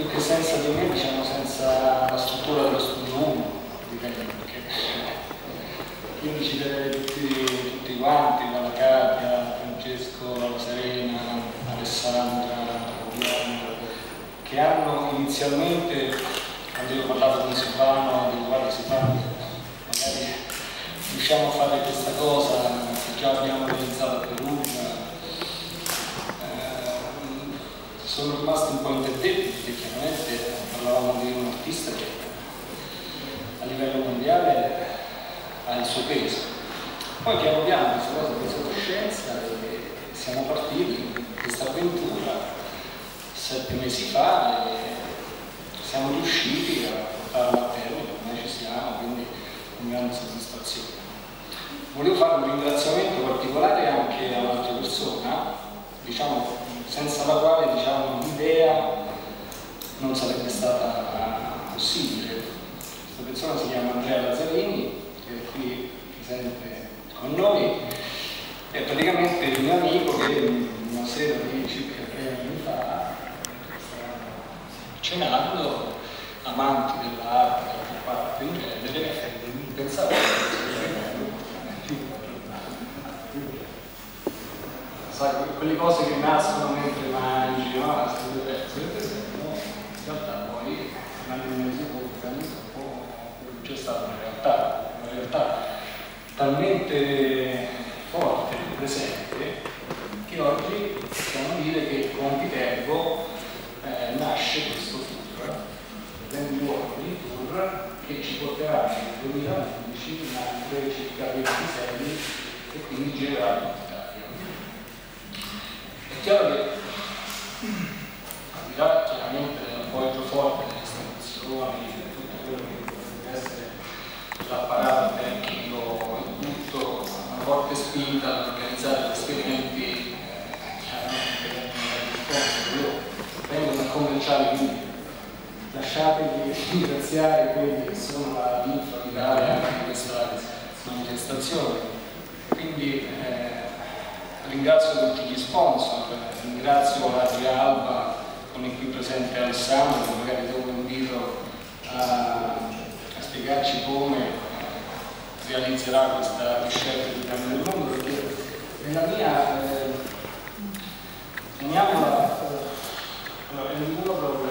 più che senza di me, diciamo senza la struttura dello studio 1, direi, perché quindi ci deve tutti quanti, dalla Katia, Francesco, la Serena, Alessandra, Fabiano, che hanno inizialmente, quando io parlavo con Silvano, dico guarda Silvano, magari riusciamo a fare questa cosa che già abbiamo realizzato a Perugia. Sono rimasti un po' interdetti perché chiaramente parlavamo di un artista che a livello mondiale ha il suo peso. Poi piano piano questa cosa ha preso coscienza e siamo partiti in questa avventura 7 mesi fa e siamo riusciti a portarla a termine, ormai ci siamo, quindi con grande soddisfazione. Volevo fare un ringraziamento particolare anche a un'altra persona, diciamo, senza la quale l'idea non sarebbe stata possibile. Questa persona si chiama Andrea Lazzarini, che è qui presente con noi, è praticamente il mio amico che una sera di circa 3 anni fa, cenando, amanti dell'arte, della pop art in genere, pensavo sai, quelle cose che nascono mentre mangi, no? In realtà poi un anno e mezzo dopo c'è stata una realtà talmente forte e presente che oggi possiamo dire che con Viterbo nasce questo tour, l'Andy Warhol Tour, che ci porterà nel 2011 in altre circa 26 e quindi girerà l'Italia. È chiaro che, al di là chiaramente dell'appoggio forte delle istituzioni, di tutto quello che deve essere l'apparato tecnico e tutto, una forte spinta ad organizzare questi eventi, chiaramente io vengo da commerciale, quindi lasciatemi ringraziare quelli che sono la linfa vitale anche di questa manifestazione. Quindi ringrazio tutti gli sponsor, ringrazio l'Adria Alba con il qui presente Alessandro, che magari dopo invito a spiegarci come realizzerà questa scelta di Grande del Mondo, perché nella mia chiamiamola il lavoro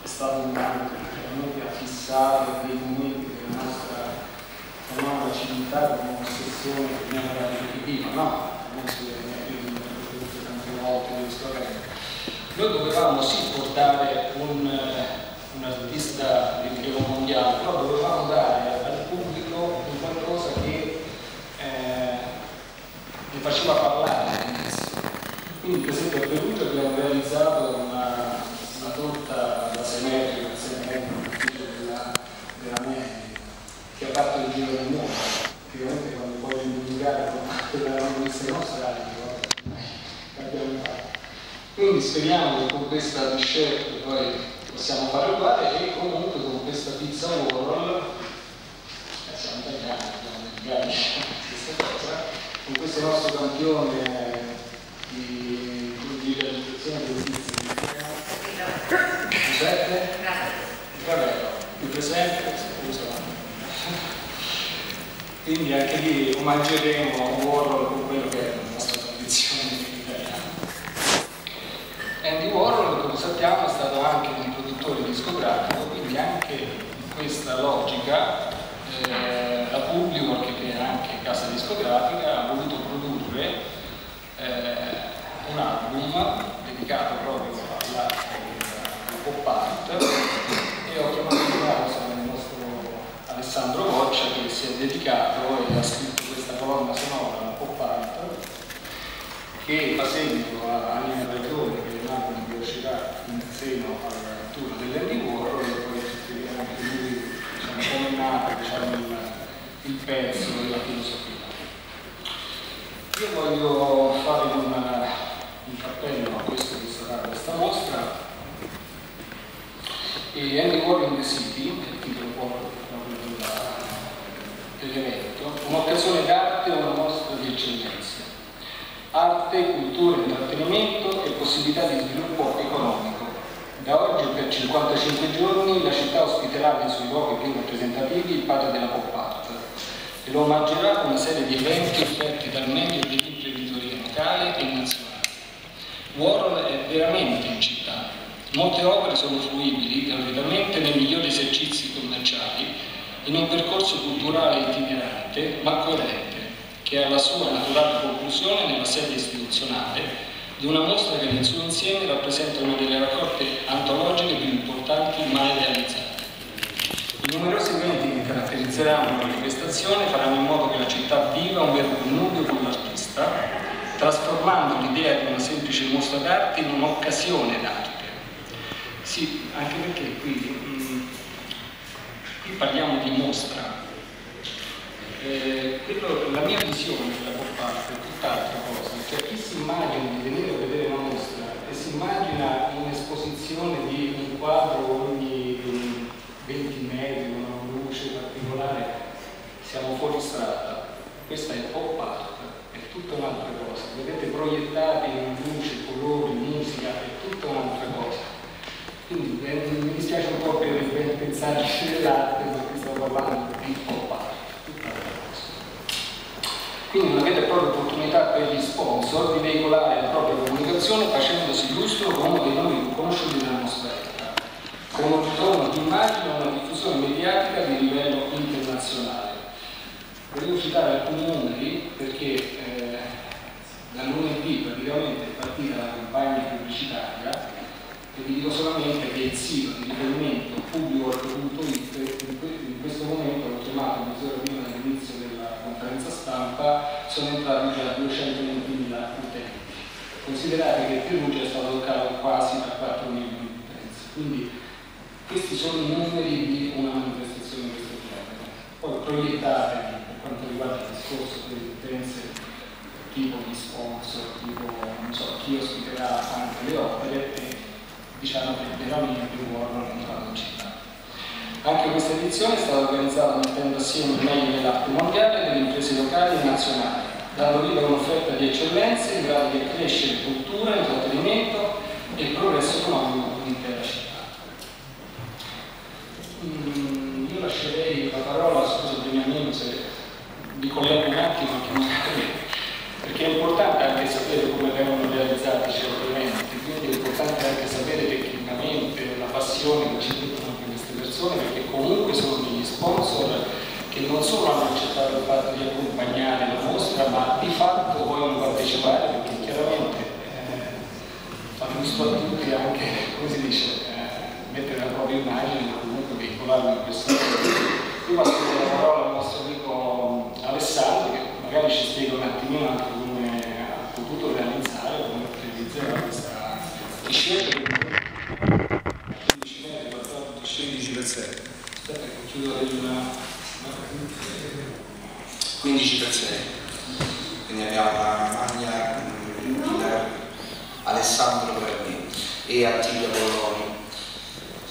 è stato un anno che ha fissato dei momenti della nostra chiamiamola civiltà come un'ossessione che viene ripetitiva, no? Non si vede tante volte le storie. Noi dovevamo sì portare un artista di rilievo mondiale, però dovevamo dare al pubblico un qualcosa che gli faceva parlare all'inizio. Quindi per esempio a Perugia abbiamo realizzato una torta da semetrica, della Meli, che ha fatto il giro del mondo. Ovviamente quando poi indicare la rivoluzione nostra l'abbiamo fatto. Quindi speriamo che con questa t-shirt poi possiamo fare uguale e comunque con questa pizza Warhol, siamo italiani, abbiamo dedicato questa cosa, con questo nostro campione di realizzazione delle pizze di Giuseppe Gravello, qui presente, quindi anche lì omaggeremo Warhol con quello che è la nostra tradizione italiana. Andy Warhol, come sappiamo, è stato anche un produttore discografico, quindi anche in questa logica la Publi, che è anche casa discografica, ha voluto produrre un album dedicato proprio alla pop art e ho chiamato il nostro Alessandro Goccia, che si è dedicato e ha scritto questa colonna sonora alla pop art che fa seguito a Anima Ragione, che è un album che uscirà in seno al tour dell'Andy Warhol, e poi spieghiamo anche lui come è nato il pezzo e la filosofia. Io voglio fare un cappello a questo che sarà questa mostra, e Andy Warhol in the City, il titolo proprio dell'evento, un'occasione d'arte o una mostra di eccellenze, arte, cultura, intrattenimento e possibilità di sviluppo economico, Da oggi per 55 giorni la città ospiterà nei suoi luoghi più rappresentativi il padre della pop art e lo omaggerà con una serie di eventi offerti dal meglio dell'imprenditoria locale e nazionale. Warhol è veramente in città. Molte opere sono fruibili gratuitamente nei migliori esercizi commerciali in un percorso culturale itinerante ma coerente, che ha la sua naturale conclusione nella sede istituzionale di una mostra che nel suo insieme rappresenta una delle raccolte antologiche più importanti mai realizzate. I numerosi eventi che caratterizzeranno la manifestazione faranno in modo che la città viva un vero connubio con l'artista, trasformando l'idea di una semplice mostra d'arte in un'occasione d'arte. Sì, anche perché qui parliamo di mostra. La mia visione della pop art è tutt'altra cosa, cioè chi si immagina di venire a vedere una mostra e si immagina un'esposizione di un quadro ogni 20 metri, una luce particolare, siamo fuori strada. Questa è pop art, è tutta un'altra cosa, vedete proiettati in luce, colori, musica, è tutta un'altra cosa. Quindi mi dispiace un po' per pensare dell'arte, ma qui stiamo parlando di pop art. Quindi una vera e propria opportunità per gli sponsor di veicolare la propria comunicazione facendosi lustro con uno dei nomi più conosciuti della nostra epoca, con un ritorno di immagine e una diffusione mediatica di livello internazionale. Volevo citare alcuni numeri perché da lunedì praticamente è partita la campagna pubblicitaria e vi dico solamente che il sito di riferimento publiwork.it in questo momento, l'ho chiamato mezz'ora prima dell'inizio della conferenza stampa, sono entrati già 220.000 utenti. Considerate che Perugia è stato toccato quasi da 4 milioni di utenti. Quindi questi sono i numeri di una manifestazione di questo genere. Poi proiettate per quanto riguarda il discorso delle utenze, tipo di sponsor, tipo non so, chi ospiterà anche le opere, e diciamo che veramente Warhol è entrato in città. Anche questa edizione è stata organizzata mettendo assieme il meglio dell'arte mondiale e delle imprese locali e nazionali, dando vita a un'offerta di eccellenze in grado di accrescere cultura, intrattenimento e progresso economico dell'intera città. Io lascerei la parola, scusa Beniamino se vi collego un attimo, anche magari, perché è importante anche sapere come vengono realizzati certi eventi, quindi è importante anche sapere tecnicamente la passione che ci mettono anche queste persone, perché comunque sono degli sponsor che non solo hanno accettato il fatto di accompagnare la mostra, ma di fatto vogliono partecipare, perché chiaramente fanno gusto a tutti anche, come si dice, mettere la propria immagine e comunque veicolarla in questo modo. Io passo la parola al nostro amico Alessandro, che magari ci spiega un attimino anche come ha potuto realizzare, come realizzerà questa scelta di 15 metri, 14, 15x6. Aspetta che chiudo una 15x6. Quindi abbiamo la maglia di Alessandro Perni e Attilio Polloni.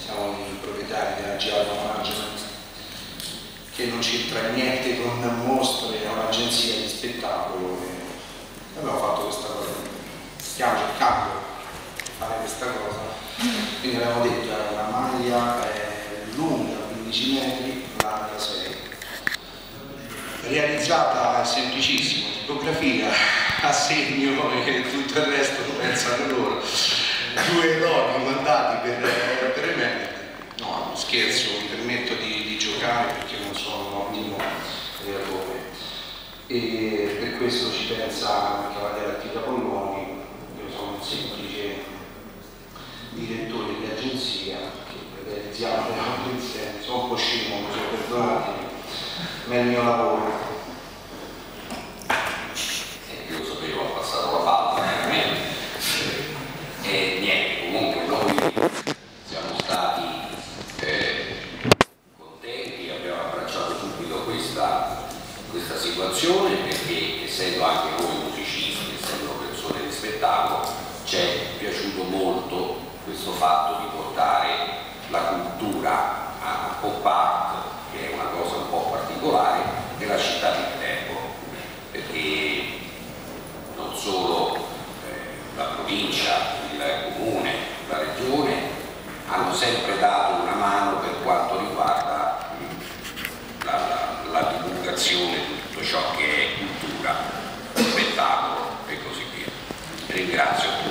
Siamo i proprietari della Giallo Management, che non c'entra niente con mostre, è un'agenzia di spettacolo e abbiamo fatto questa cosa, stiamo cercando di fare questa cosa, quindi abbiamo detto è una maglia lunga 15 metri, larga 6, realizzata è semplicissimo, tipografia a segno e tutto il resto lo pensano loro, 2 loghi mandati per me. No, scherzo, mi permetto di giocare perché non sono un ottimo creatore e per questo ci pensa il cavaliere Attilio Polloni. Io sono un semplice direttore di agenzia che realizziamo le opere insieme, sono un po' scemo, mi sono perdonati, ma è il mio lavoro. Io sapevo, ho passato la palla, e niente, comunque noi siamo stati contenti, abbiamo abbracciato subito questa situazione perché essendo anche noi musicisti, essendo persone di spettacolo, ci è piaciuto molto questo fatto di portare la cultura a pop art, che è una cosa un po' particolare, nella città di Viterbo, perché non solo la provincia, il comune, la regione hanno sempre dato una mano per quanto riguarda la divulgazione di tutto ciò che è cultura, spettacolo e così via. Ringrazio.